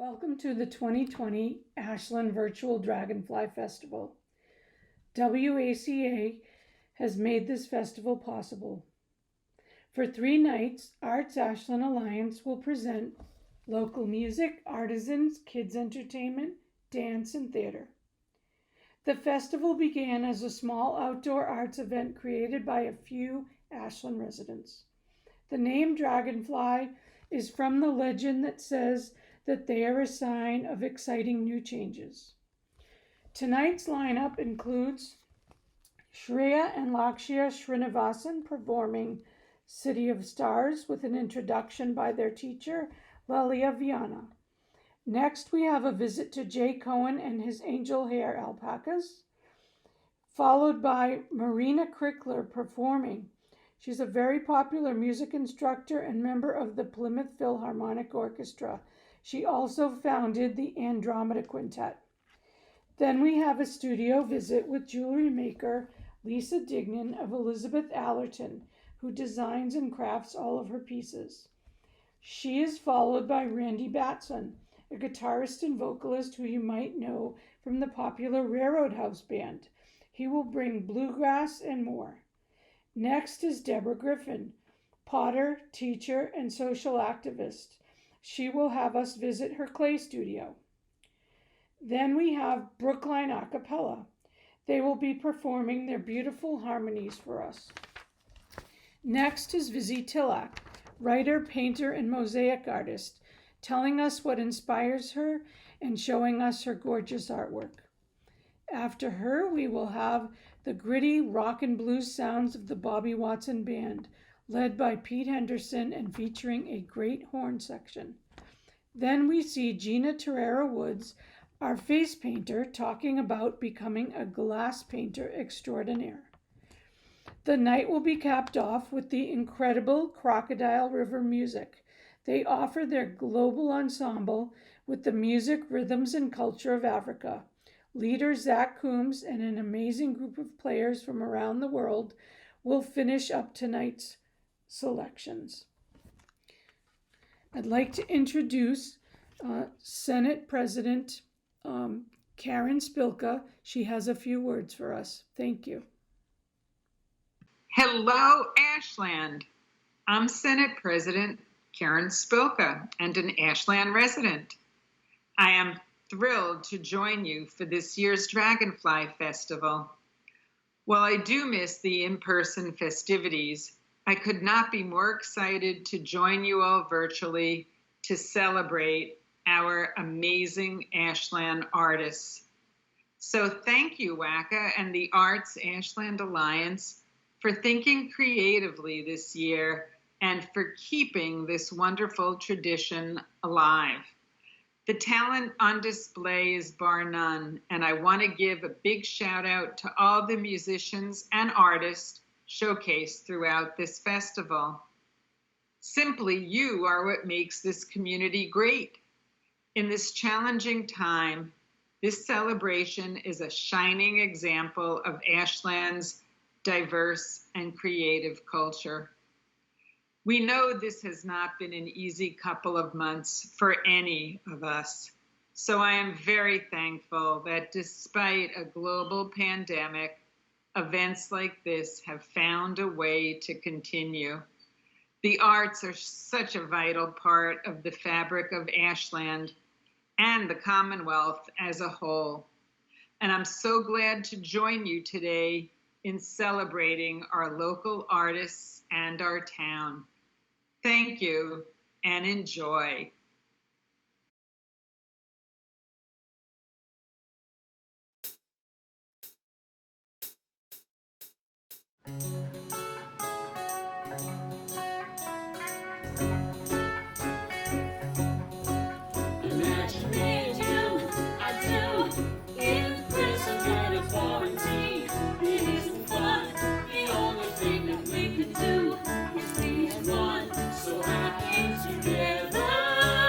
Welcome to the 2020 Ashland Virtual Dragonfly Festival. WACA has made this festival possible. For 3 nights, Arts Ashland Alliance will present local music, artisans, kids entertainment, dance, and theater. The festival began as a small outdoor arts event created by a few Ashland residents. The name Dragonfly is from the legend that says that they are a sign of exciting new changes. Tonight's lineup includes Shreya and Lakshya Srinivasan performing City of Stars with an introduction by their teacher, Lelia Viana. Next, we have a visit to Jay Cohen and his angel hair alpacas, followed by Marina Crickler performing. She's a very popular music instructor and member of the Plymouth Philharmonic Orchestra. She also founded the Andromeda Quintet. Then we have a studio visit with jewelry maker Lisa Dignan of Elizabeth Allerton, who designs and crafts all of her pieces. She is followed by Randy Batson, a guitarist and vocalist who you might know from the popular Railroad House Band. He will bring bluegrass and more. Next is Deborah Griffin, potter, teacher, and social activist. She will have us visit her clay studio. Then we have Brookline a cappella. They will be performing their beautiful harmonies for us. Next is Vizzy Tilak, writer, painter, and mosaic artist, telling us what inspires her and showing us her gorgeous artwork. After her, we will have the gritty rock and blues sounds of the Bobby Watson Band, led by Pete Henderson and featuring a great horn section. Then we see Gina Terrera Woods, our face painter, talking about becoming a glass painter extraordinaire. The night will be capped off with the incredible Crocodile River Music. They offer their global ensemble with the music, rhythms, and culture of Africa. Leader Zach Coombs and an amazing group of players from around the world will finish up tonight's selections. I'd like to introduce Senate President Karen Spilka. She has a few words for us. Thank you. Hello, Ashland. I'm Senate President Karen Spilka and an Ashland resident. I am thrilled to join you for this year's Dragonfly Festival. While I do miss the in-person festivities, I could not be more excited to join you all virtually to celebrate our amazing Ashland artists. So thank you, WACA and the Arts Ashland Alliance for thinking creatively this year and for keeping this wonderful tradition alive. The talent on display is bar none, and I want to give a big shout out to all the musicians and artists showcased throughout this festival. Simply, you are what makes this community great. In this challenging time, this celebration is a shining example of Ashland's diverse and creative culture. We know this has not been an easy couple of months for any of us. So I am very thankful that despite a global pandemic, events like this have found a way to continue. The arts are such a vital part of the fabric of Ashland and the Commonwealth as a whole. And I'm so glad to join you today in celebrating our local artists and our town. Thank you and enjoy. So happy together.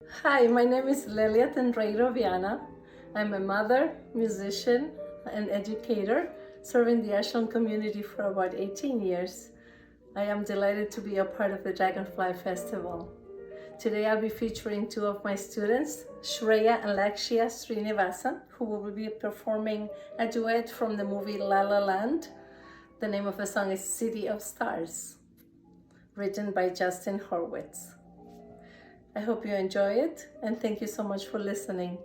Hi, my name is Lelia Tenreiro Viana. I'm a mother, musician, and educator serving the Ashland community for about 18 years. I am delighted to be a part of the Dragonfly Festival. Today I'll be featuring two of my students, Shreya and Lakshya Srinivasan, who will be performing a duet from the movie La La Land. The name of the song is City of Stars, written by Justin Horwitz. I hope you enjoy it, and thank you so much for listening.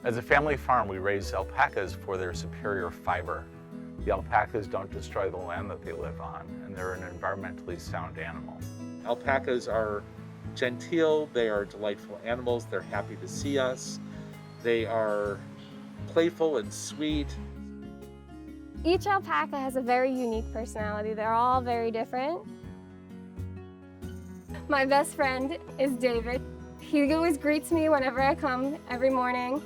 As a family farm, we raise alpacas for their superior fiber. The alpacas don't destroy the land that they live on, and they're an environmentally sound animal. Alpacas are genteel, they are delightful animals, they're happy to see us, they are playful and sweet. Each alpaca has a very unique personality. They're all very different. My best friend is David. He always greets me whenever I come every morning.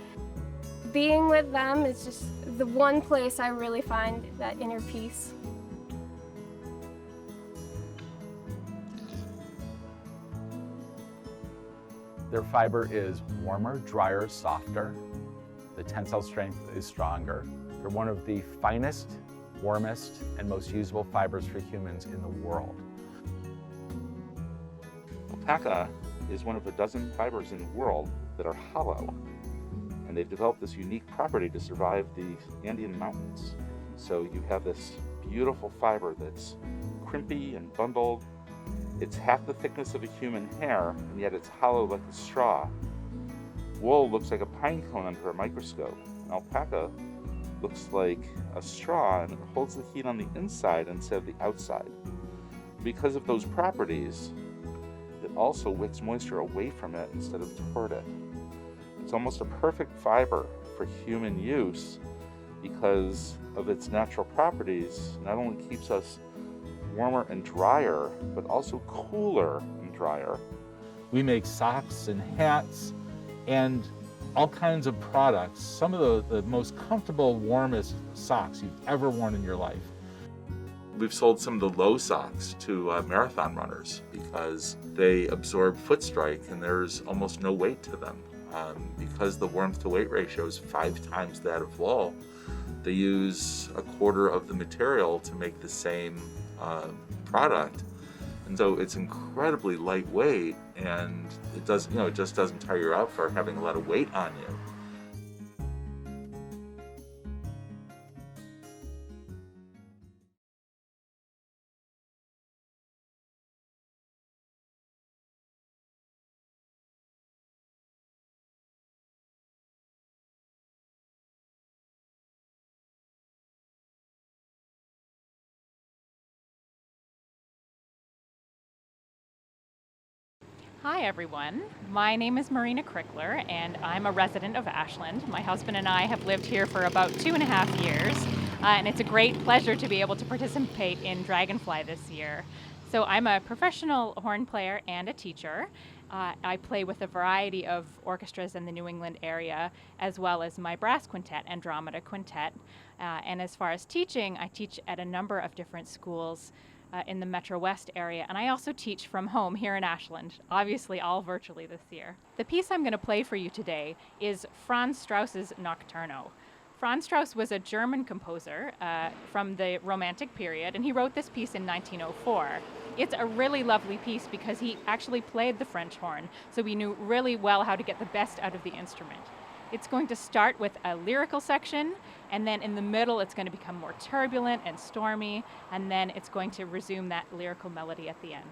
Being with them is just the one place I really find that inner peace. Their fiber is warmer, drier, softer. The tensile strength is stronger. They're one of the finest, warmest, and most usable fibers for humans in the world. Alpaca is one of a dozen fibers in the world that are hollow, and they've developed this unique property to survive the Andean mountains. So you have this beautiful fiber that's crimpy and bundled. It's half the thickness of a human hair, and yet it's hollow like a straw. Wool looks like a pine cone under a microscope. An alpaca looks like a straw, and it holds the heat on the inside instead of the outside. Because of those properties, it also wicks moisture away from it instead of toward it. It's almost a perfect fiber for human use because of its natural properties. Not only keeps us warmer and drier, but also cooler and drier. We make socks and hats and all kinds of products, some of the most comfortable, warmest socks you've ever worn in your life. We've sold some of the low socks to marathon runners because they absorb foot strike and there's almost no weight to them. Because the warmth to weight ratio is 5 times that of wool, they use a quarter of the material to make the same product. And so it's incredibly lightweight, and it just doesn't tire you out for having a lot of weight on you. Hi everyone, my name is Marina Crickler and I'm a resident of Ashland. My husband and I have lived here for about 2.5 years and it's a great pleasure to be able to participate in Dragonfly this year. So I'm a professional horn player and a teacher. I play with a variety of orchestras in the New England area, as well as my brass quintet, Andromeda Quintet. And as far as teaching, I teach at a number of different schools in the Metro West area, and I also teach from home here in Ashland, obviously all virtually this year. The piece I'm going to play for you today is Franz Strauss's Nocturno. Franz Strauss was a German composer from the Romantic period, and he wrote this piece in 1904. It's a really lovely piece because he actually played the French horn, so he knew really well how to get the best out of the instrument. It's going to start with a lyrical section, and then in the middle it's going to become more turbulent and stormy, and then it's going to resume that lyrical melody at the end.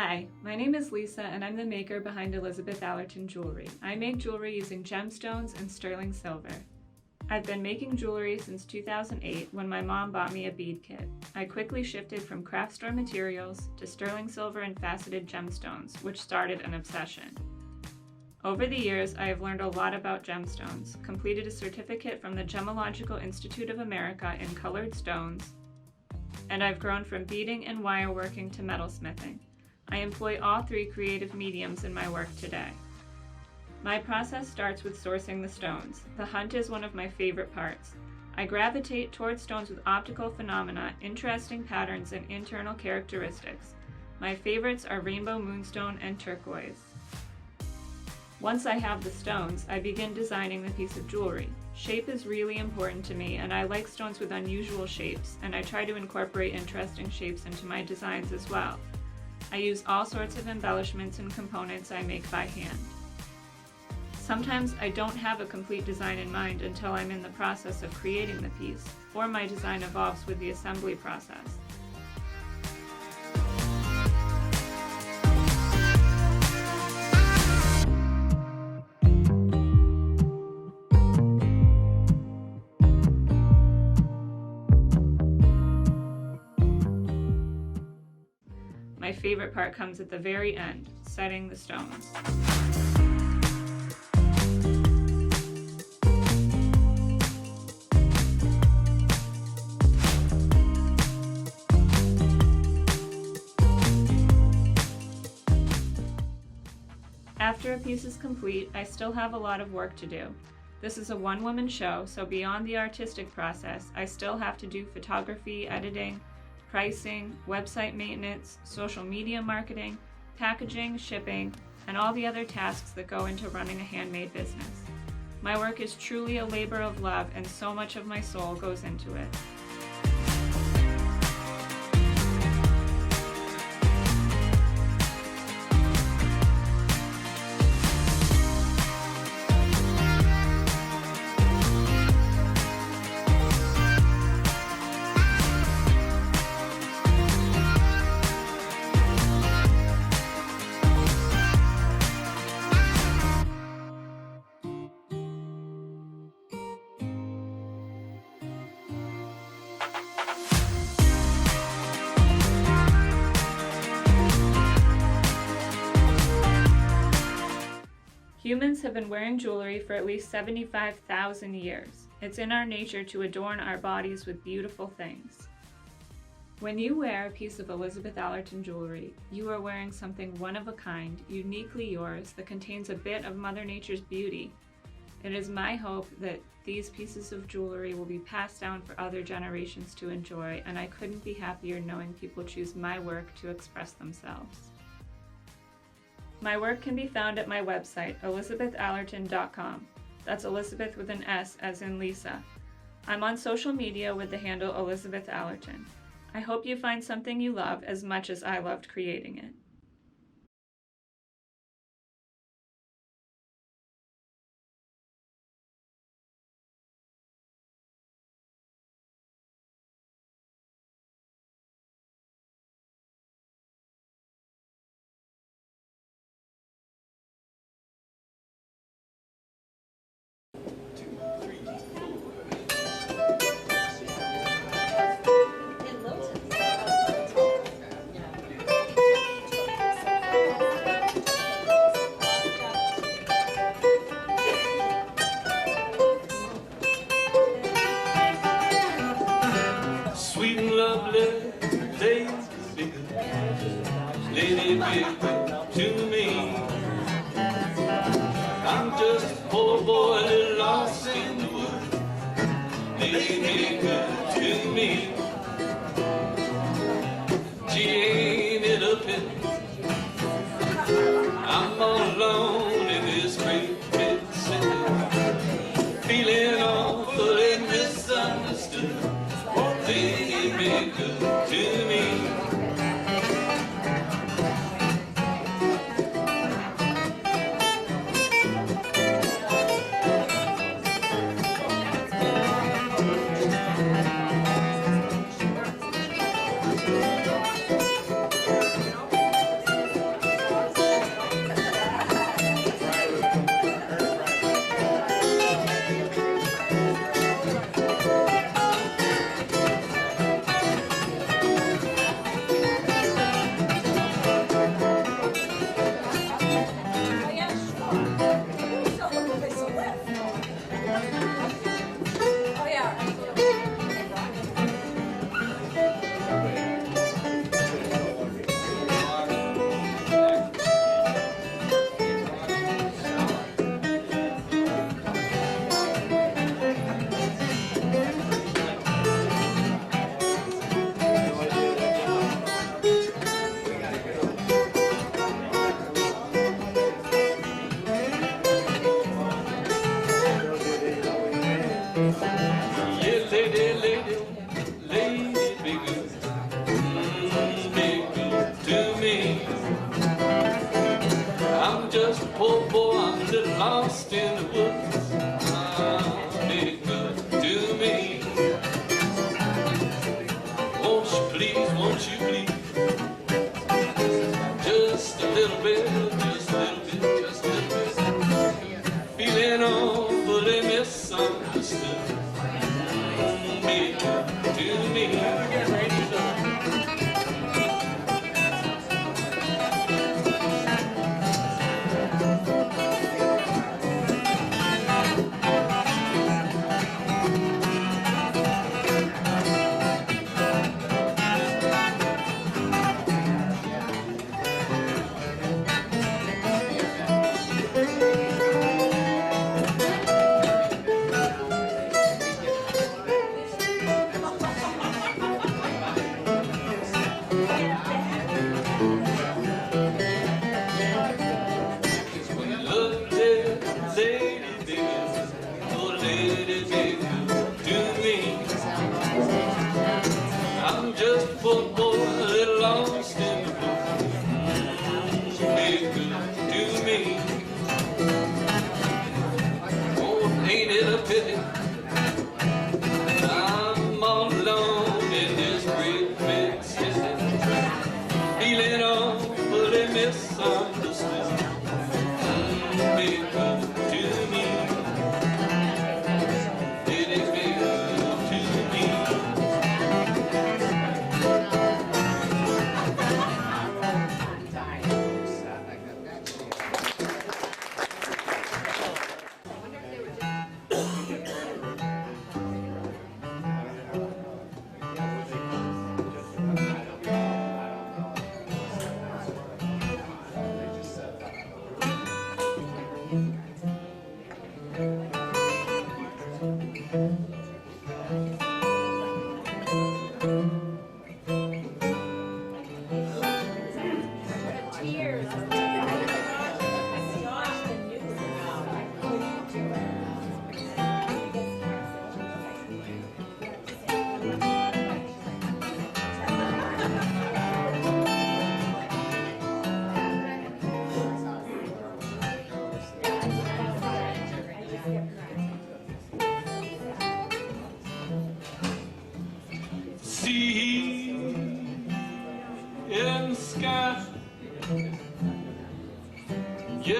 Hi, my name is Lisa and I'm the maker behind Elizabeth Allerton Jewelry. I make jewelry using gemstones and sterling silver. I've been making jewelry since 2008 when my mom bought me a bead kit. I quickly shifted from craft store materials to sterling silver and faceted gemstones, which started an obsession. Over the years, I have learned a lot about gemstones, completed a certificate from the Gemological Institute of America in colored stones, and I've grown from beading and wire working to metalsmithing. I employ all three creative mediums in my work today. My process starts with sourcing the stones. The hunt is one of my favorite parts. I gravitate towards stones with optical phenomena, interesting patterns, and internal characteristics. My favorites are rainbow moonstone and turquoise. Once I have the stones, I begin designing the piece of jewelry. Shape is really important to me, and I like stones with unusual shapes, and I try to incorporate interesting shapes into my designs as well. I use all sorts of embellishments and components I make by hand. Sometimes I don't have a complete design in mind until I'm in the process of creating the piece, or my design evolves with the assembly process. My favorite part comes at the very end, setting the stones. After a piece is complete, I still have a lot of work to do. This is a one-woman show, so beyond the artistic process, I still have to do photography, editing, pricing, website maintenance, social media marketing, packaging, shipping, and all the other tasks that go into running a handmade business. My work is truly a labor of love, and so much of my soul goes into it. Humans have been wearing jewelry for at least 75,000 years. It's in our nature to adorn our bodies with beautiful things. When you wear a piece of Elizabeth Allerton jewelry, you are wearing something one of a kind, uniquely yours, that contains a bit of Mother Nature's beauty. It is my hope that these pieces of jewelry will be passed down for other generations to enjoy, and I couldn't be happier knowing people choose my work to express themselves. My work can be found at my website, elizabethallerton.com. That's Elizabeth with an S as in Lisa. I'm on social media with the handle Elizabeth Allerton. I hope you find something you love as much as I loved creating it. Sweet and lovely, lady big to me. I'm just a poor boy little lost in the woods. Lady good to me. She ain't it a pity. I'm all alone in this great big city, feeling awful and misunderstood. Lady be good to me. lady, be good. Be good to me. I'm just a poor boy, I'm a little lost in the woods. Be good to me. Won't you please, just a little bit, just a little bit, just a little bit. Feeling awfully misunderstood. Be good to me. I'm just a poor boy, a little lost in the blues. Be good to me. Oh, ain't it a pity? I'm all alone in this great big city, feeling awfully misunderstood. Be good to me. It is be good to me. See in the sky, you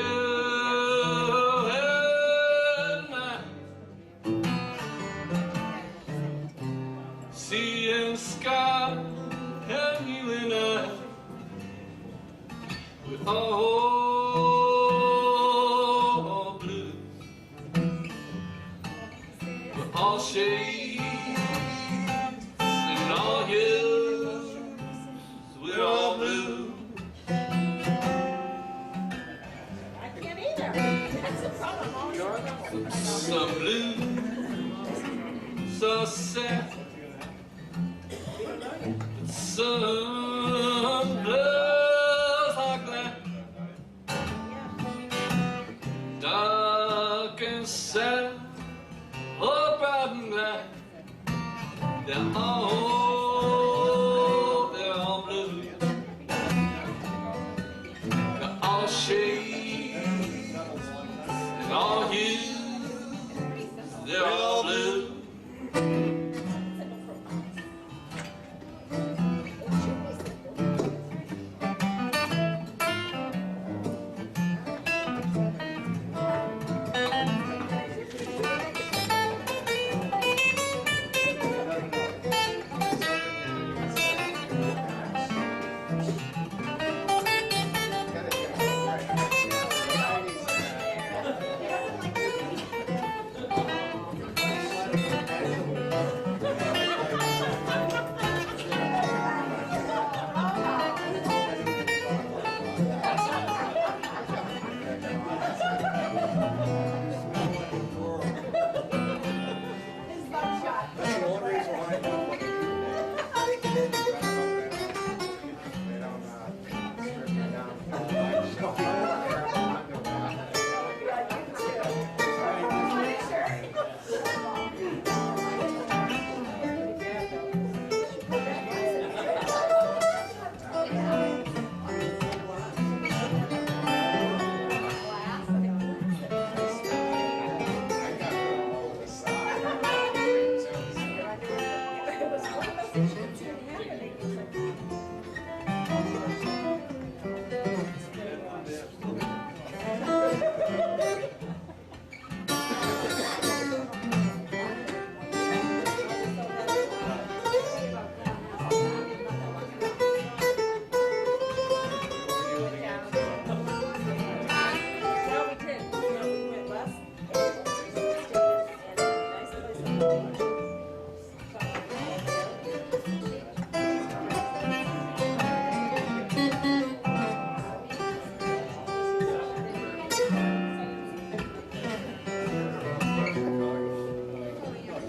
and I. See in the sky, and you and I, we're all blue, we're all shades. All hues, we're all blue. I can't either. That's the problem. Some blue, some sad, some blues like that. Dark and sad, or bright and black. They're all blue. They're all shades and all hues. They're all blue.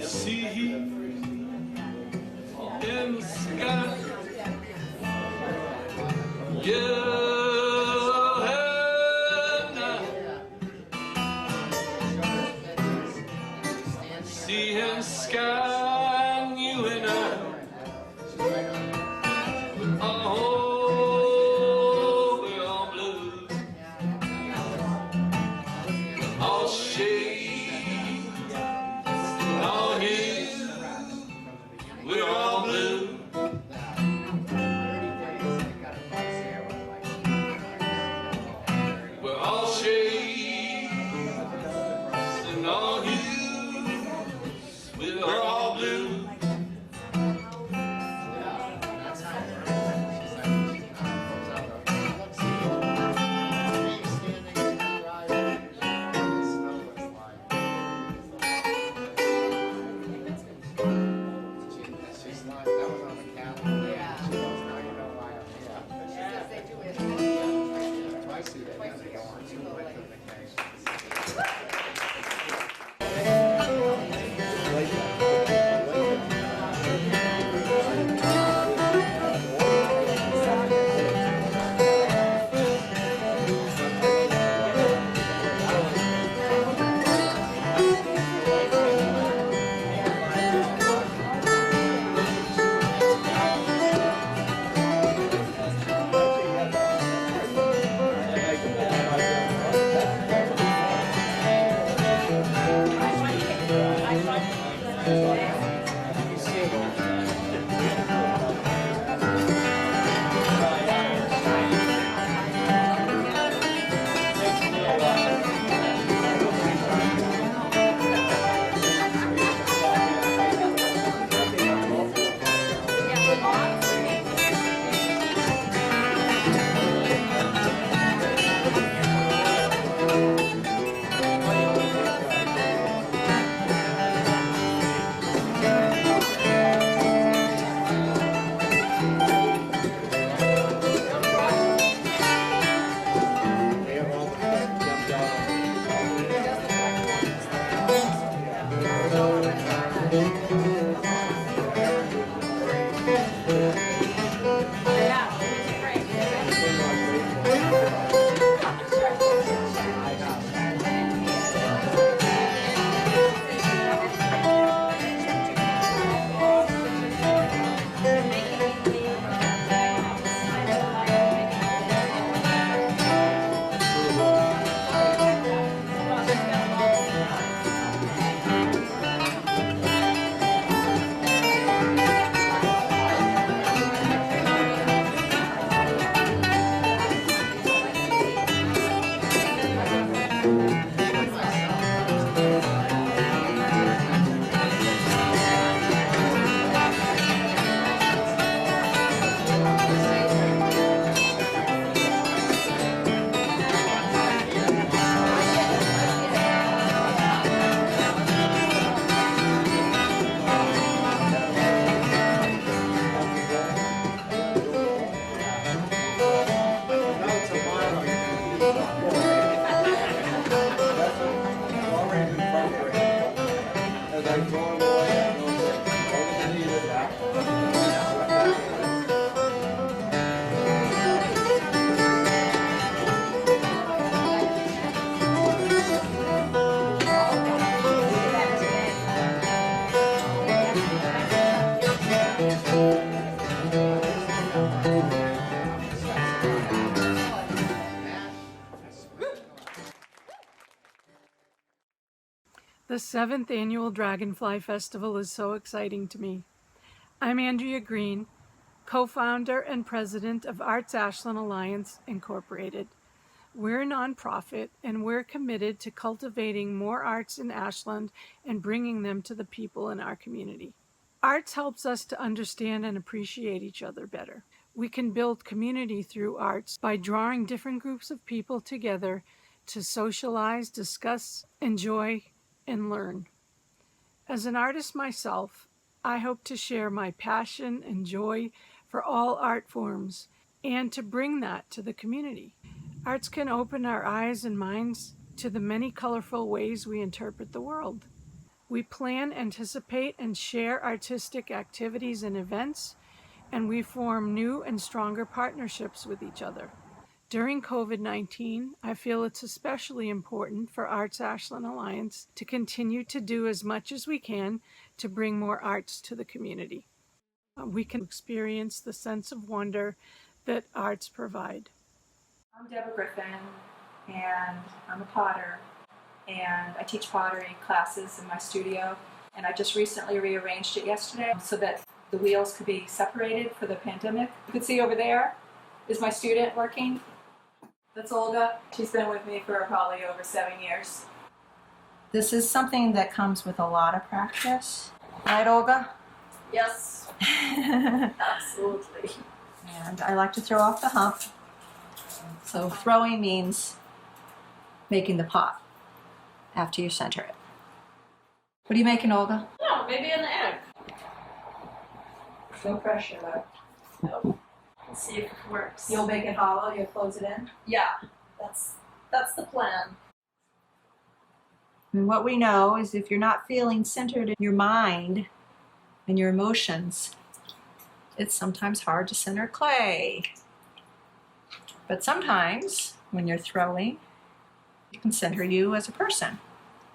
See in the sky, yellow at night. See in the sky, and you and I. Oh, we're all blue, all shades, all hues. We're all blue. We're all shades and all hues. We're all blue. The 7th Annual Dragonfly Festival is so exciting to me. I'm Andrea Green, co-founder and president of Arts Ashland Alliance, Incorporated. We're a nonprofit, and we're committed to cultivating more arts in Ashland and bringing them to the people in our community. Arts helps us to understand and appreciate each other better. We can build community through arts by drawing different groups of people together to socialize, discuss, enjoy, and learn. As an artist myself, I hope to share my passion and joy for all art forms and to bring that to the community. Arts can open our eyes and minds to the many colorful ways we interpret the world. We plan, anticipate, and share artistic activities and events, and we form new and stronger partnerships with each other. During COVID-19, I feel it's especially important for Arts Ashland Alliance to continue to do as much as we can to bring more arts to the community. We can experience the sense of wonder that arts provide. I'm Deborah Griffin, and I'm a potter, and I teach pottery classes in my studio, and I just recently rearranged it yesterday so that the wheels could be separated for the pandemic. You can see over there is my student working. That's Olga. She's been with me for probably over 7 years. This is something that comes with a lot of practice. Right, Olga? Yes. Absolutely. And I like to throw off the hump. So throwing means making the pot after you center it. What are you making, Olga? No, maybe an egg. No pressure, though. Nope. Let's see if it works. You'll make it hollow, you'll close it in? Yeah, that's the plan. And what we know is if you're not feeling centered in your mind and your emotions, it's sometimes hard to center clay. But sometimes when you're throwing, it can center you as a person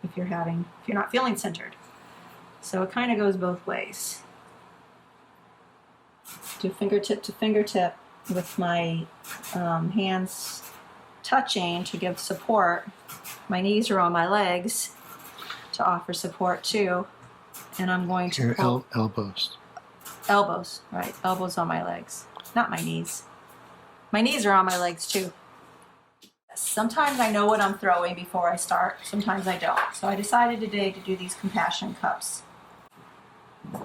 if you're not feeling centered. So it kind of goes both ways. Do fingertip to fingertip with my hands touching to give support. My knees are on my legs to offer support too. And I'm going to pull elbows. Elbows, right. Elbows on my legs, not my knees. My knees are on my legs too. Sometimes I know what I'm throwing before I start. Sometimes I don't. So I decided today to do these compassion cups.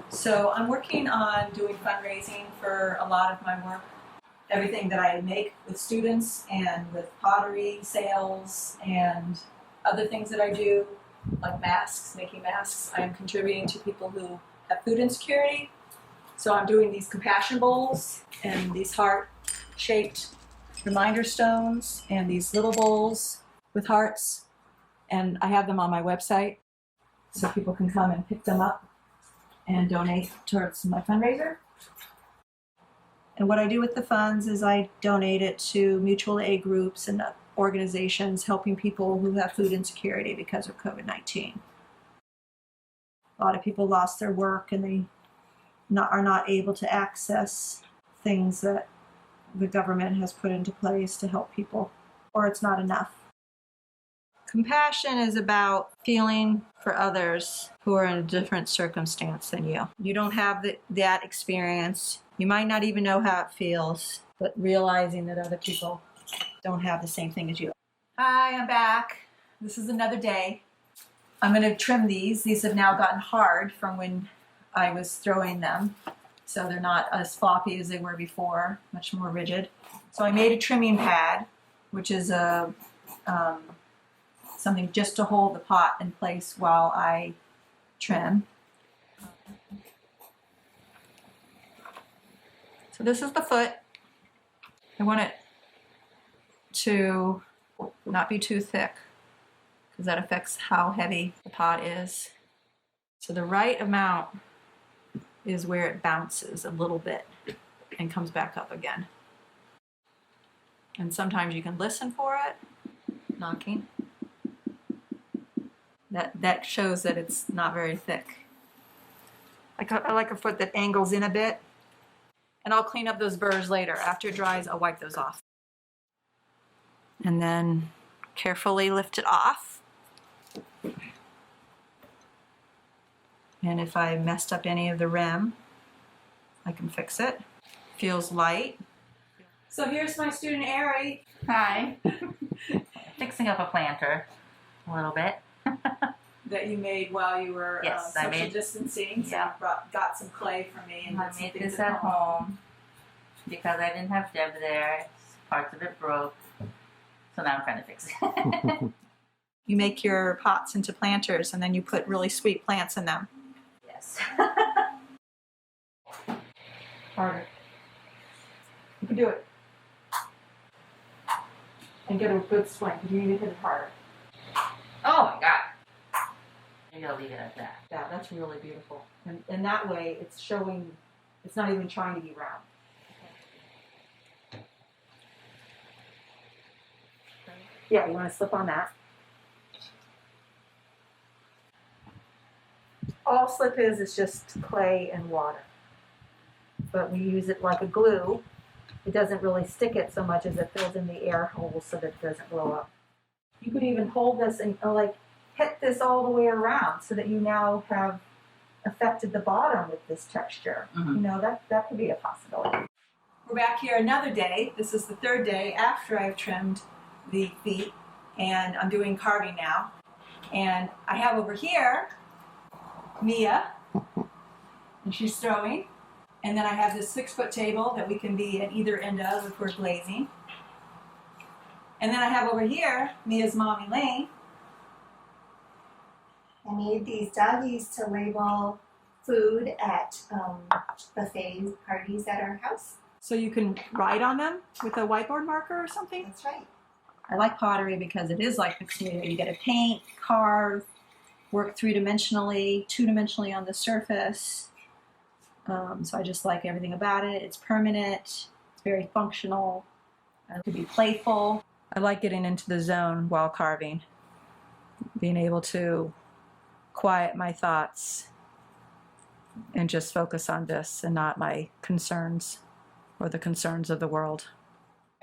So I'm working on doing fundraising for a lot of my work. Everything that I make with students and with pottery sales and other things that I do, like masks, making masks, I am contributing to people who have food insecurity. So I'm doing these compassion bowls and these heart-shaped reminder stones and these little bowls with hearts. And I have them on my website so people can come and pick them up and donate towards my fundraiser. And what I do with the funds is I donate it to mutual aid groups and organizations helping people who have food insecurity because of COVID-19. A lot of people lost their work and they are not able to access things that the government has put into place to help people, or it's not enough. Compassion is about feeling for others who are in a different circumstance than you. You don't have that experience. You might not even know how it feels, but realizing that other people don't have the same thing as you. Hi, I'm back. This is another day. I'm going to trim these. These have now gotten hard from when I was throwing them, so they're not as floppy as they were before, much more rigid. So I made a trimming pad, which is a something just to hold the pot in place while I trim. So this is the foot. I want it to not be too thick because that affects how heavy the pot is. So the right amount is where it bounces a little bit and comes back up again. And sometimes you can listen for it, knocking. That shows that it's not very thick. I like a foot that angles in a bit. And I'll clean up those burrs later. After it dries, I'll wipe those off. And then carefully lift it off. And if I messed up any of the rim, I can fix it. Feels light. So here's my student Ari. Hi. Fixing up a planter a little bit. That you made while you were Yes, I social made- distancing. So yeah. you got some clay for me. And I did some made things this at home because I didn't have Deb there. Parts of it broke. So now I'm trying to fix it. You make your pots into planters and then you put really sweet plants in them. Yes. Harder. You can do it. And get a good swing. You need to hit it harder. Oh my God. Maybe I'll leave it at that. Yeah, that's really beautiful. And that way it's showing, it's not even trying to be round. Yeah, you want to slip on that. All slip is just clay and water. But we use it like a glue. It doesn't really stick it so much as it fills in the air holes so that it doesn't blow up. You could even hold this and like hit this all the way around so that you now have affected the bottom with this texture. Mhm. You know, that could be a possibility. We're back here another day. This is the third day after I've trimmed the feet, and I'm doing carving now. And I have over here Mia, and she's throwing. And then I have this 6-foot table that we can be at either end of if we're glazing. And then I have over here Mia's mom, Elaine. I made these doggies to label food at buffet parties at our house. So you can write on them with a whiteboard marker or something? That's right. I like pottery because it is like Pixar. You get to paint, carve, work 3-dimensionally, 2-dimensionally on the surface. So I just like everything about it. It's permanent. It's very functional. It could be playful. I like getting into the zone while carving. Being able to quiet my thoughts and just focus on this and not my concerns or the concerns of the world.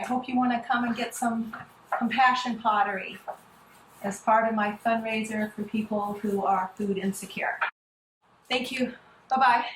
I hope you want to come and get some compassion pottery as part of my fundraiser for people who are food insecure. Thank you. Bye-bye.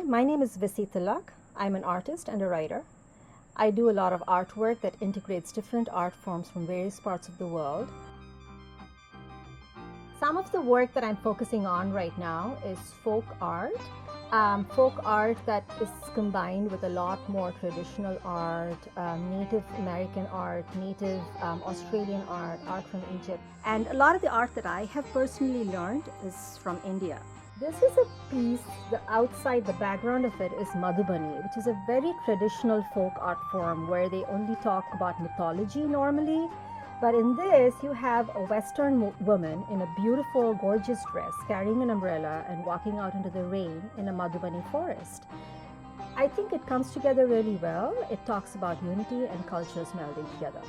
my name is Visi Tilak. I'm an artist and a writer. I do a lot of artwork that integrates different art forms from various parts of the world. Some of the work that I'm focusing on right now is folk art. Folk art that is combined with a lot more traditional art, Native American art, Native Australian art, art from Egypt. And a lot of the art that I have personally learned is from India. This is a piece, the outside, the background of it is Madhubani, which is a very traditional folk art form where they only talk about mythology normally. But in this, you have a Western woman in a beautiful, gorgeous dress, carrying an umbrella and walking out into the rain in a Madhubani forest. I think it comes together really well. It talks about unity and cultures melding together.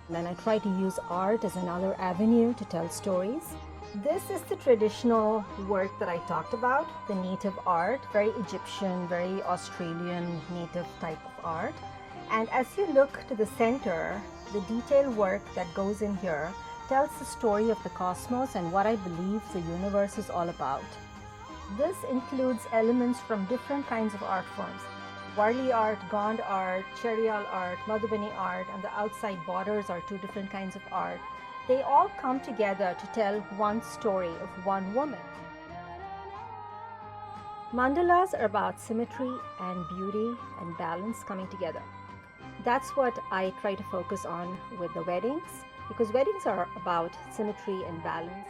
And then I try to use art as another avenue to tell stories. This is the traditional work that I talked about, the native art, very Egyptian, very Australian native type of art. And as you look to the center, the detailed work that goes in here tells the story of the cosmos and what I believe the universe is all about. This includes elements from different kinds of art forms. Warli art, Gond art, Cherial art, Madhubani art, and the outside borders are two different kinds of art. They all come together to tell one story of one woman. Mandalas are about symmetry and beauty and balance coming together. That's what I try to focus on with the weddings, because weddings are about symmetry and balance.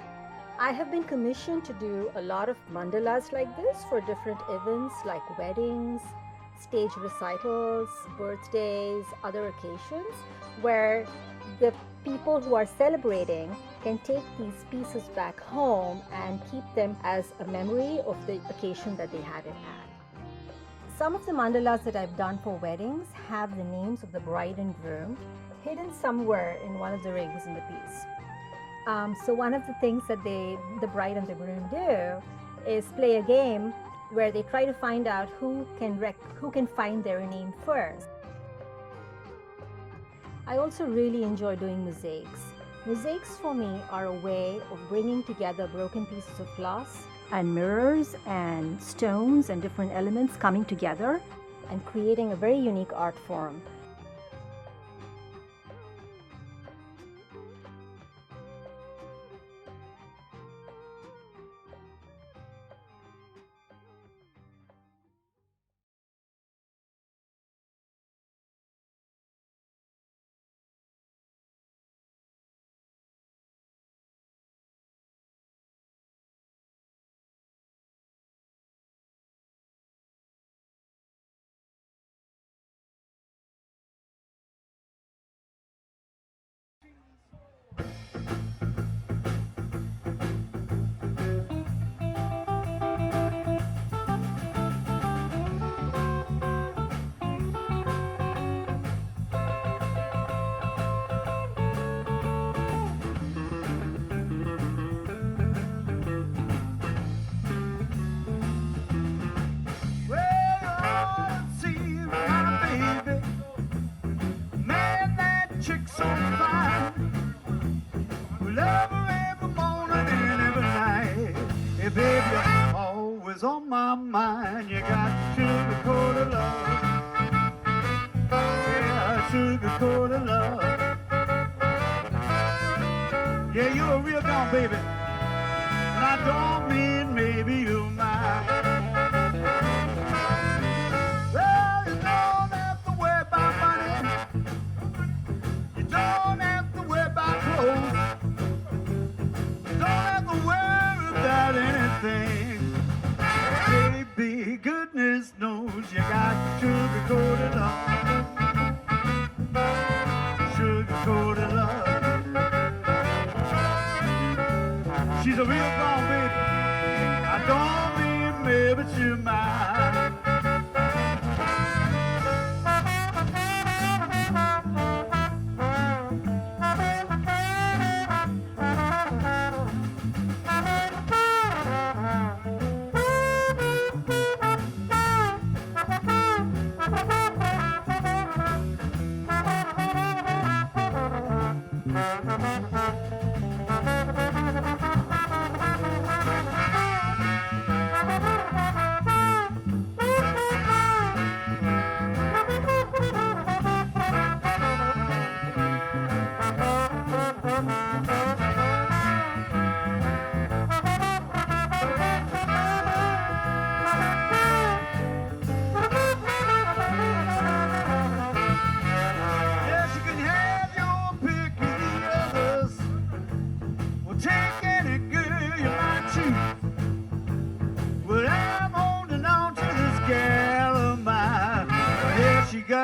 I have been commissioned to do a lot of mandalas like this for different events like weddings, stage recitals, birthdays, other occasions, where the people who are celebrating can take these pieces back home and keep them as a memory of the occasion that they had it at. Some of the mandalas that I've done for weddings have the names of the bride and groom hidden somewhere in one of the rings in the piece. So one of the things that the bride and the groom do is play a game where they try to find out who can find their name first. I also really enjoy doing mosaics. Mosaics for me are a way of bringing together broken pieces of glass and mirrors and stones and different elements coming together and creating a very unique art form. On my mind, you got sugar-coated love. Yeah, sugar-coated love. Yeah, you're a real gone, baby. And I don't mean maybe you're mine. Well, you don't have to worry about money. You don't have to worry about clothes. You don't have to worry about anything. Baby, goodness knows you got sugar-coated love. Sugar-coated love. She's a real gone, baby. I don't mean maybe she's mine.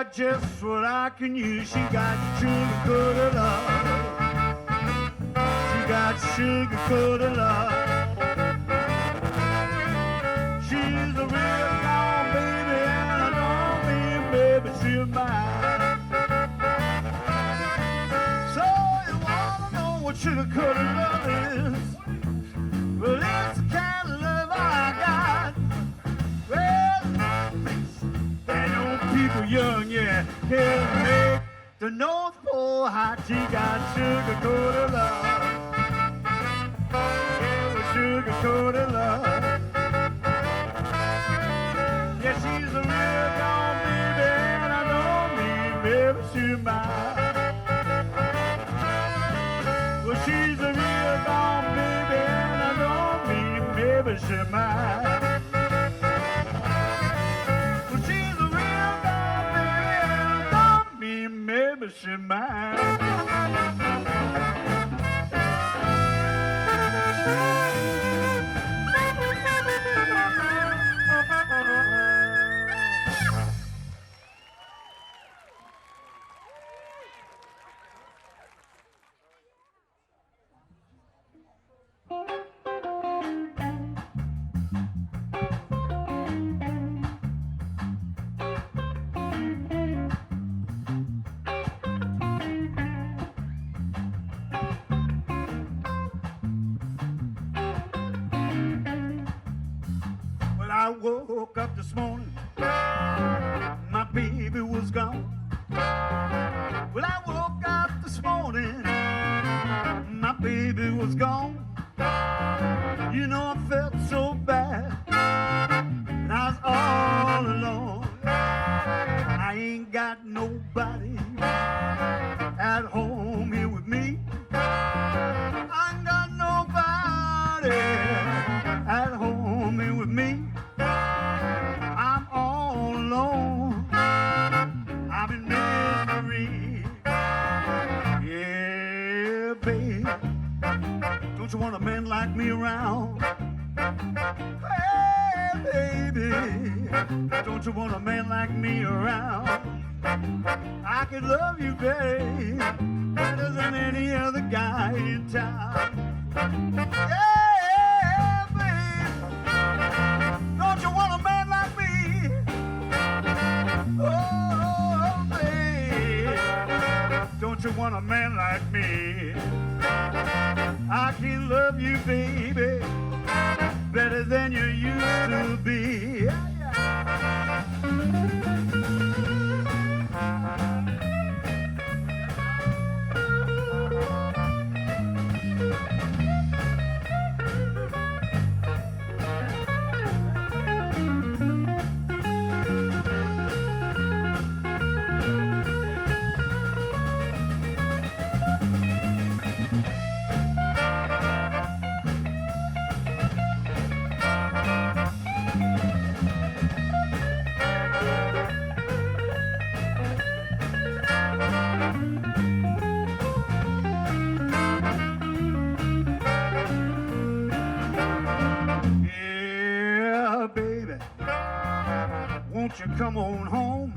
got just what I can use. She got sugar-coated love. She got sugar-coated love. She's a real gone baby, and I don't mean baby, she's mine. So you wanna know what sugar-coated love is? Well, it's the kind of love I got. Well, people young, yeah, can make the North Pole hot. She got sugar-coated love. Yeah, with sugar-coated love. Yeah, she's a real gone baby, and I don't mean baby, she's mine. Well, she's a real gone baby, and I don't mean baby, she's mine. Maybe she's mine. I woke up this morning, my baby was gone. Well, I woke up this morning, my baby was gone. You know, I felt so bad, and I was all alone. I ain't got nobody at home here with me. I ain't got nobody at home here with me. I'm all alone. I'm in misery. Yeah, babe. Don't you want a man like me around? Hey, baby. Don't you want a man like me around? I could love you, babe, better than any other guy in town. Yeah, babe. Don't you want a man like me? Oh, babe. Don't you want a man like me? I can love you, baby, better than you used to be. Won't you come on home?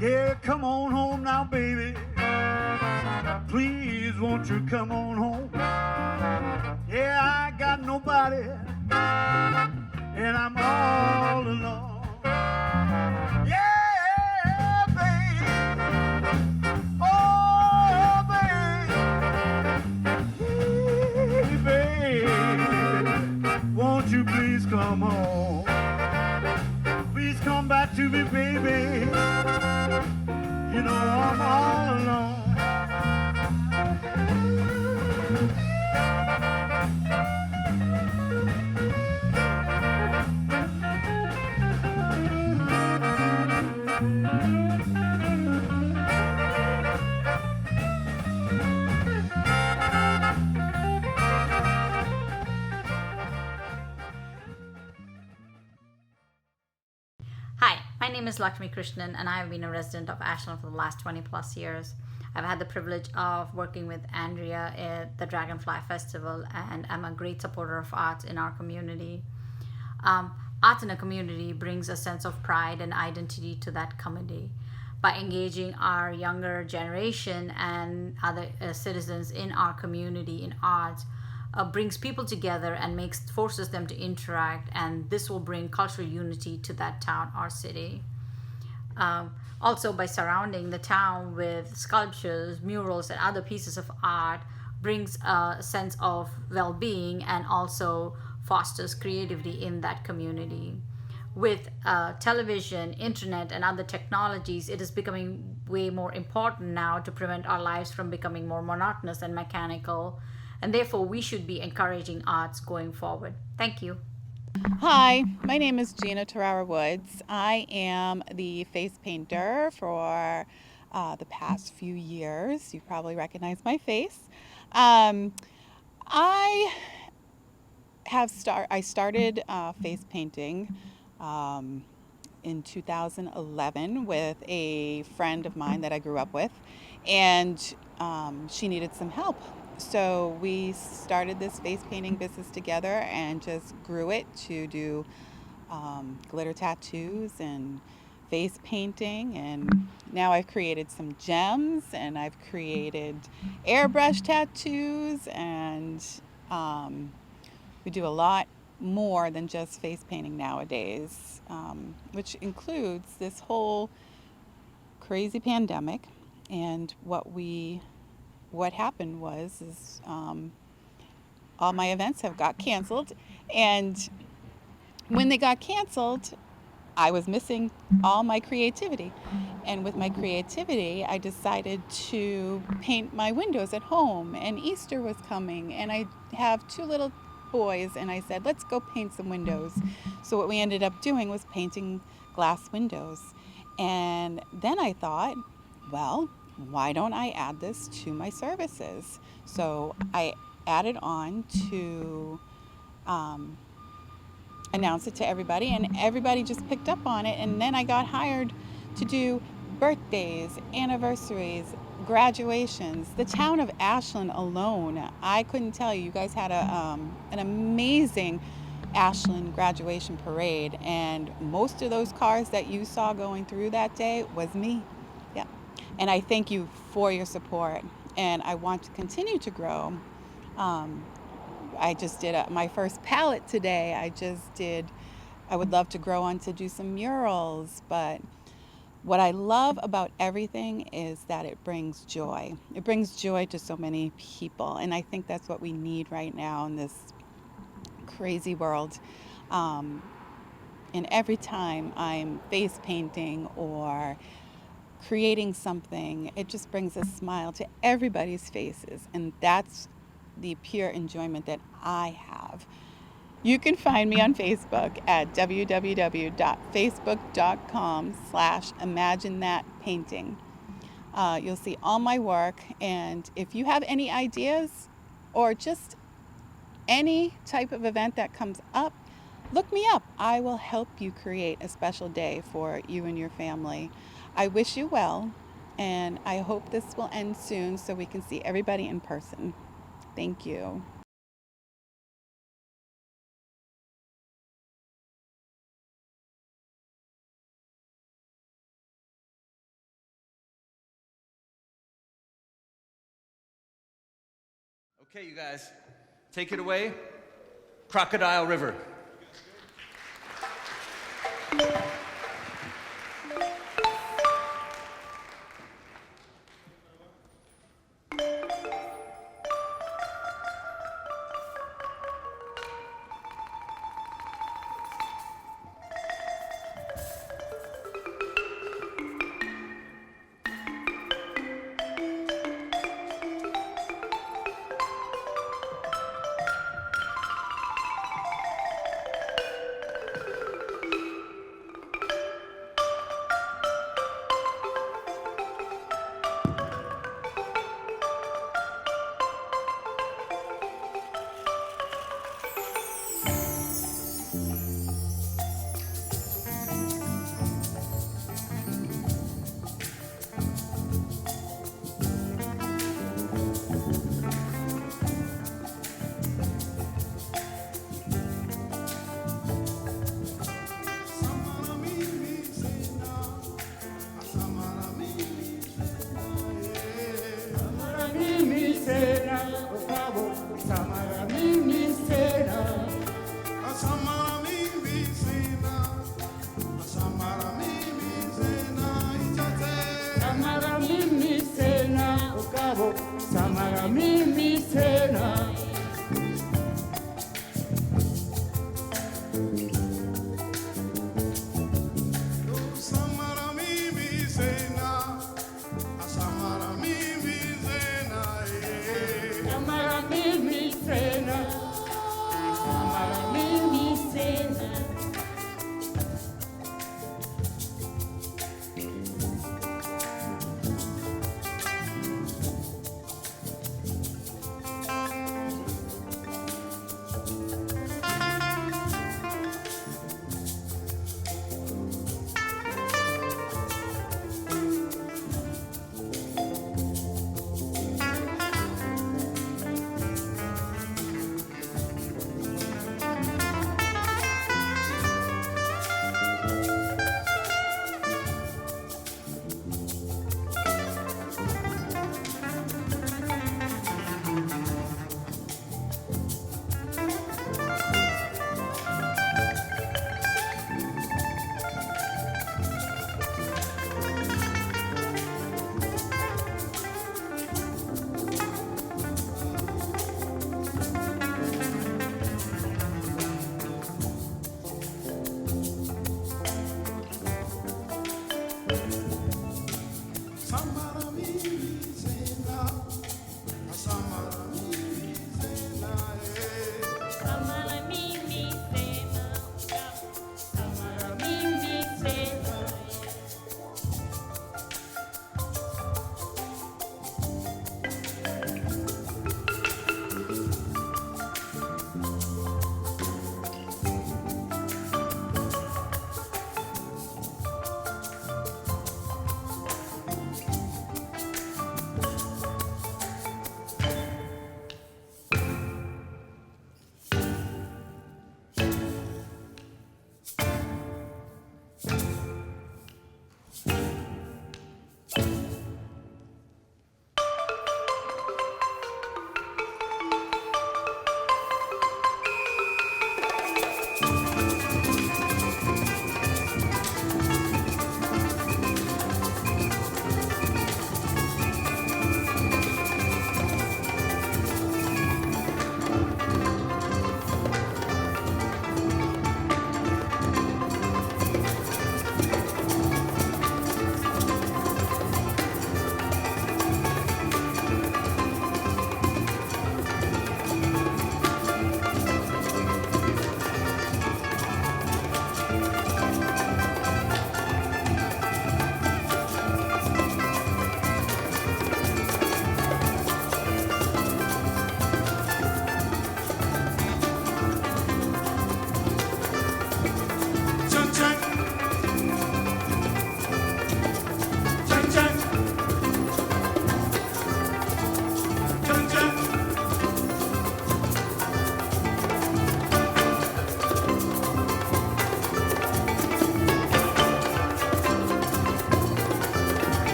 Yeah, come on home now, baby. Please, won't you come on home? Yeah, I got nobody, and I'm all alone. Yeah, baby. Oh, baby. Hey, baby. Won't you please come home? Please come back to me, baby. You know I'm all alone. Hi, my name is Lakshmi Krishnan and I have been a resident of Ashland for the last 20 plus years. I've had the privilege of working with Andrea at the Dragonfly Festival, and I'm a great supporter of arts in our community. arts in a community brings a sense of pride and identity to that community. By engaging our younger generation and other citizens in our community in arts, brings people together and forces them to interact, and this will bring cultural unity to that town or city. Also, by surrounding the town with sculptures, murals, and other pieces of art, brings a sense of well-being and also fosters creativity in that community. With television, internet, and other technologies, it is becoming way more important now to prevent our lives from becoming more monotonous and mechanical, and therefore we should be encouraging arts going forward. Thank you. Hi, my name is Gina Terrara Woods. I am the face painter for the past few years. You probably recognize my face. I started face painting in 2011 with a friend of mine that I grew up with, and she needed some help. So we started this face painting business together and just grew it to do glitter tattoos and face painting, and now I've created some gems and I've created airbrush tattoos, and we do a lot more than just face painting nowadays, which includes this whole crazy pandemic. And what happened was all my events have got canceled, and when they got canceled, I was missing all my creativity. And with my creativity, I decided to paint my windows at home, and Easter was coming, and I have 2 little boys, and I said, let's go paint some windows. So what we ended up doing was painting glass windows. And then I thought, well, why don't I add this to my services? So I added on to announce it to everybody, and everybody just picked up on it. And then I got hired to do birthdays, anniversaries, graduations. The town of Ashland alone, I couldn't tell you, you guys had an amazing Ashland graduation parade, and most of those cars that you saw going through that day was me. Yeah. And I thank you for your support, and I want to continue to grow. I just did my first palette today. I would love to grow on to do some murals, but what I love about everything is that it brings joy. It brings joy to so many people, and I think that's what we need right now in this crazy world. And every time I'm face painting or creating something, it just brings a smile to everybody's faces, and that's the pure enjoyment that I have. You can find me on Facebook at www.facebook.com/imaginethatpainting. You'll see all my work, and if you have any ideas or just any type of event that comes up, look me up. I will help you create a special day for you and your family. I wish you well, and I hope this will end soon so we can see everybody in person. Thank you. Okay, you guys, take it away. Crocodile River. Samara mimi sena, Samara mimi sena, Samara mimi sena, itate. Samara mimi sena, okabo. Samara mimi sena. Samara mimi sena, Samara mimi sena, Samara mimi sena.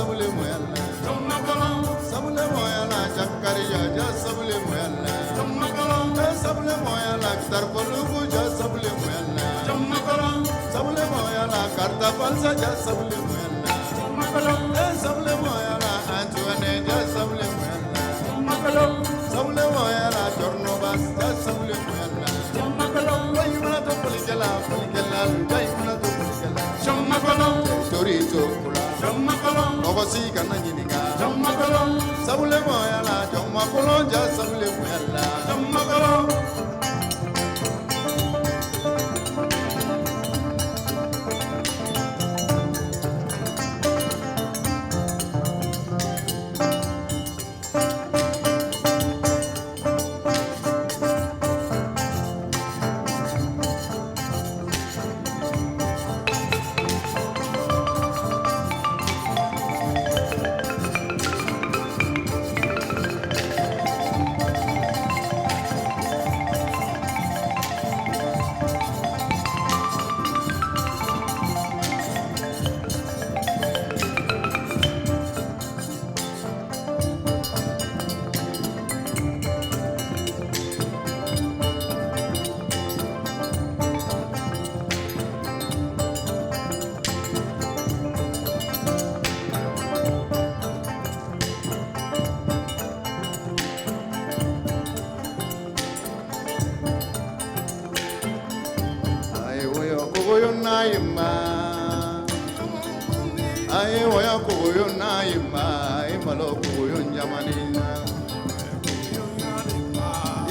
sabule moyala sabule moyala jankariya ja sabule moyala sabule moyala tarbolugu ja sabule moyala sabule moyala karta palsa ja sabule moyala sabule moyala anjuane ja sabule moyala sabule moyala jorno bas ja sabule moyala wayumna to polikela wayumna to polikela torito kula ogosi kana nyininga sabule moyala jomma kolonja sabule moyala aye waya koyo na ima imalo koyo jamani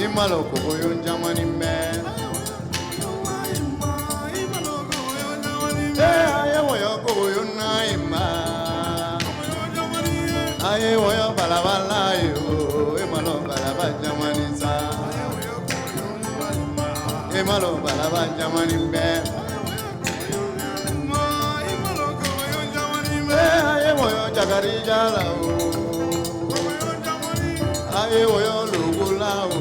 imalo koyo jamani me aye waya koyo na ima aye waya balabala yo imalo balaba jamani sa imalo balaba jamani me aye moyo jagari jala o aye moyo lugula o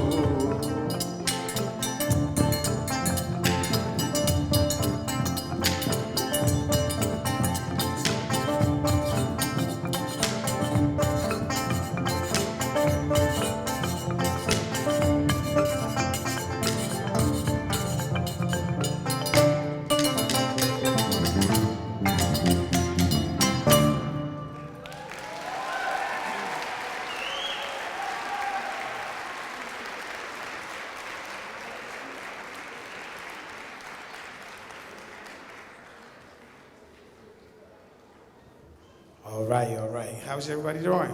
All right. How's everybody doing?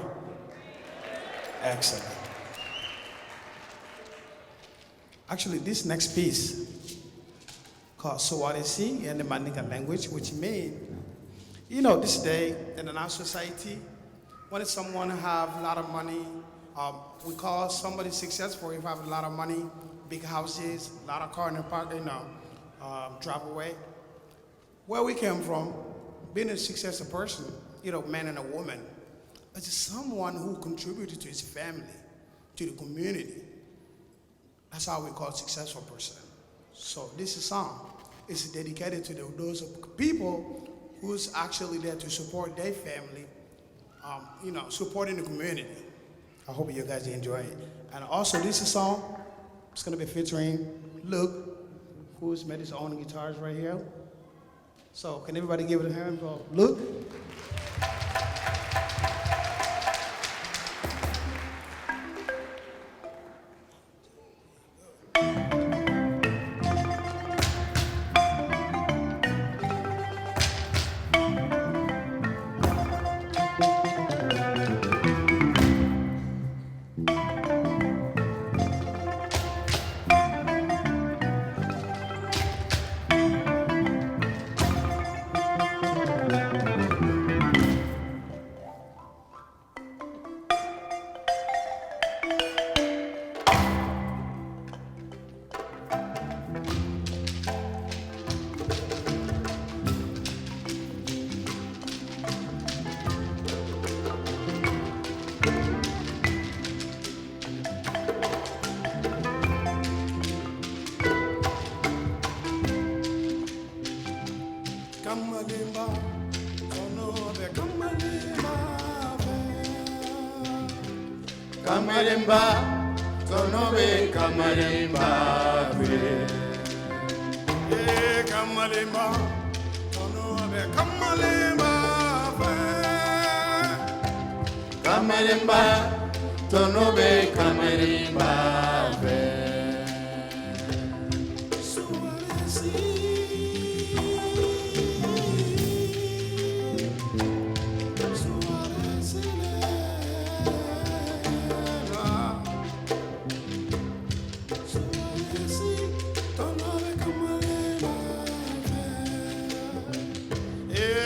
Excellent. Actually, this next piece called Swarisi in the Mandinka language, which means, this day in our society, when someone have a lot of money, we call somebody successful if you have a lot of money, big houses, a lot of car in the park, drive away. Where we came from, being a successful person, man and a woman, it's someone who contributed to his family, to the community. That's how we call a successful person. So this song is dedicated to those people who's actually there to support their family, supporting the community. I hope you guys enjoy it. And also this song is gonna be featuring Luke, who's made his own guitars right here. So can everybody give it a hand for Luke? Kamarimba, tonobe kamarimba fe. Kamalimba, tonobe kamalimba fe. Kamarimba, tonobe kamarimba fe.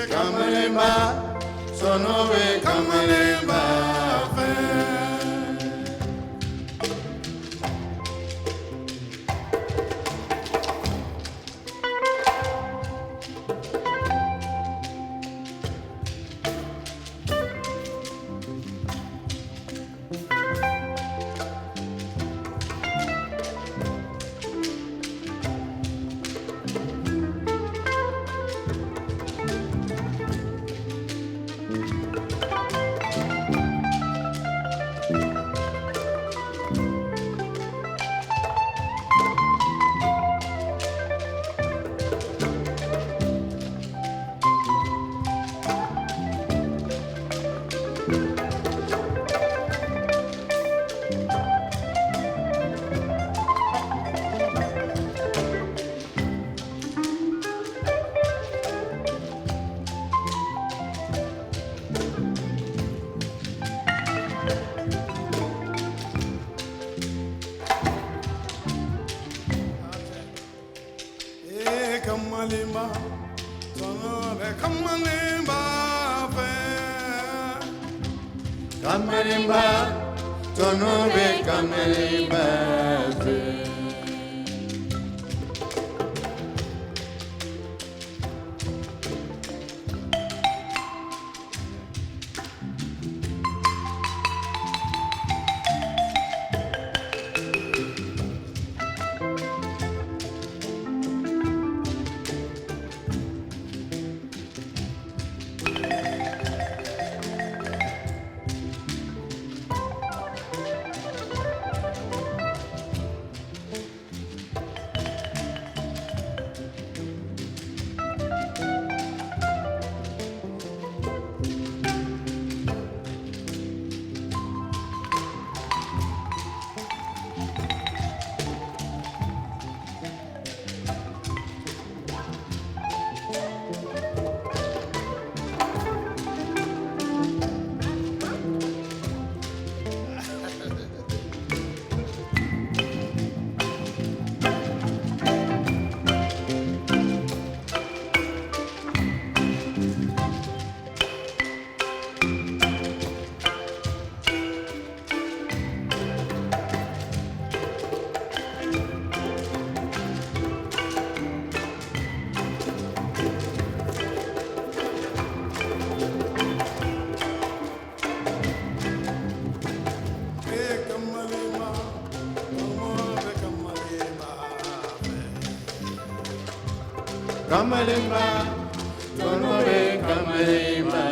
Kamalimba, sonobe kamalimba fe. Kamalimba, tonobe kamalimba fe. Kamarimba, tonobe kamarimba fe. Kamalimba, tonobe kamalimba.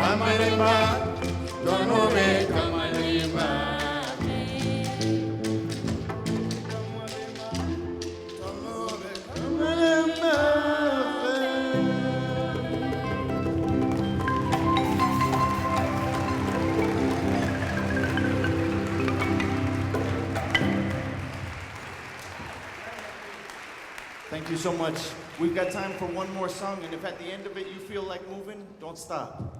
Kamalimba, tonobe kamalimba fe. Kamalimba, tonobe kamalimba. Thank you so much. We've got time for one more song, and if at the end of it you feel like moving, don't stop.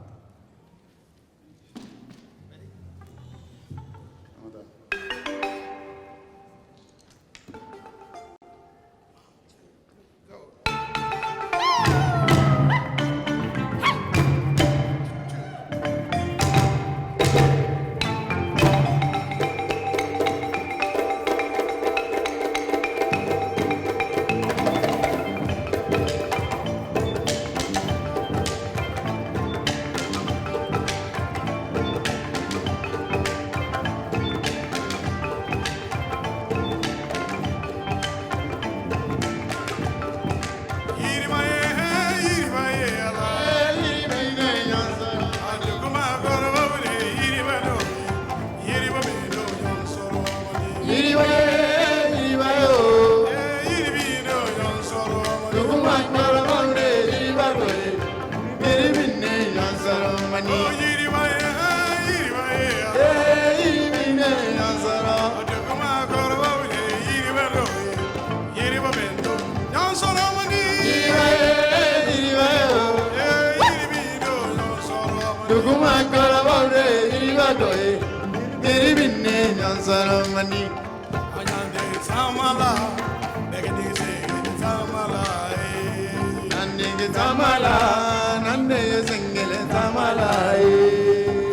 doye diri binne nyansara mani Anyande samala, begedi se samala, nande samala nande sengele samala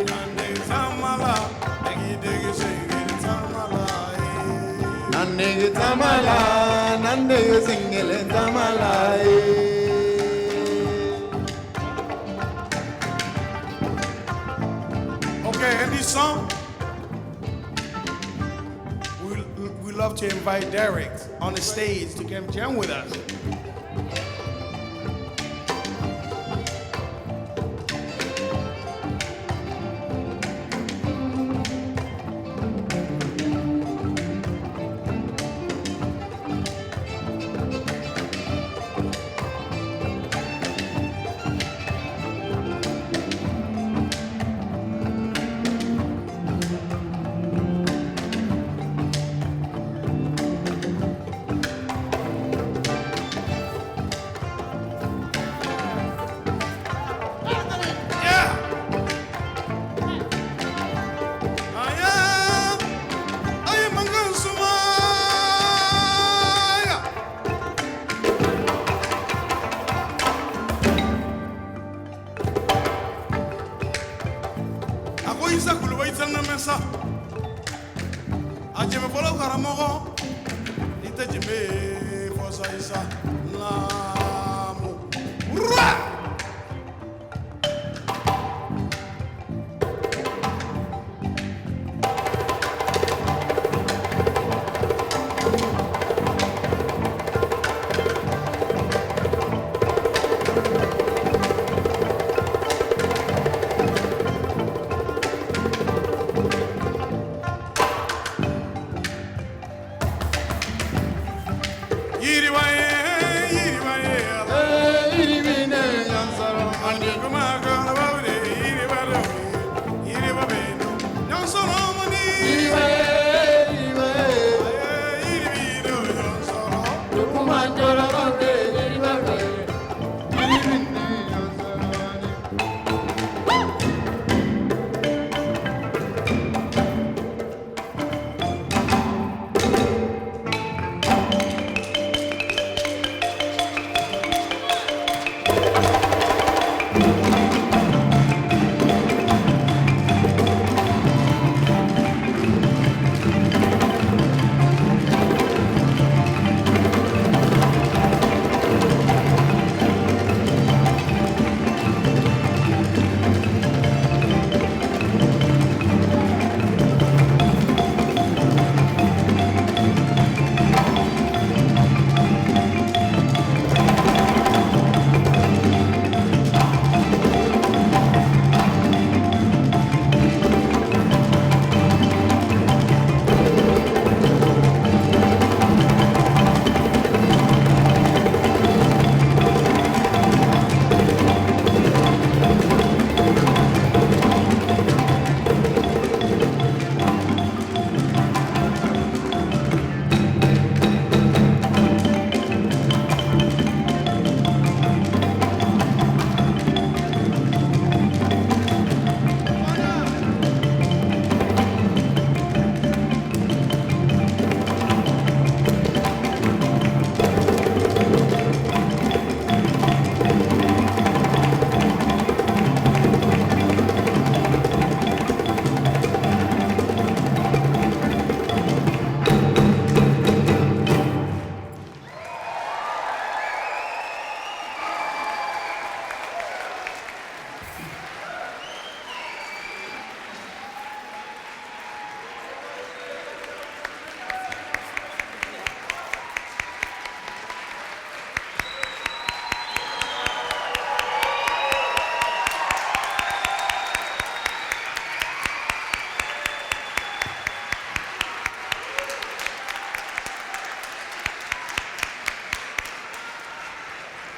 nande samala, begedi se samala, nande samala nande sengele samala. Okay, and this song, we love to invite Derek on the stage to come jam with us. Isa kuluba isa na mesa. Aje me polo karamogo. Ita jime fosa isa na mu. Ra!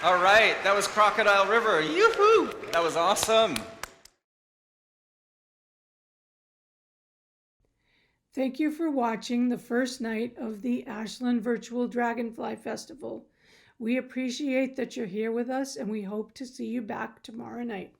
All right, that was Crocodile River. Yoo-hoo! That was awesome. Thank you for watching the first night of the Ashland Virtual Dragonfly Festival. We appreciate that you're here with us, and we hope to see you back tomorrow night.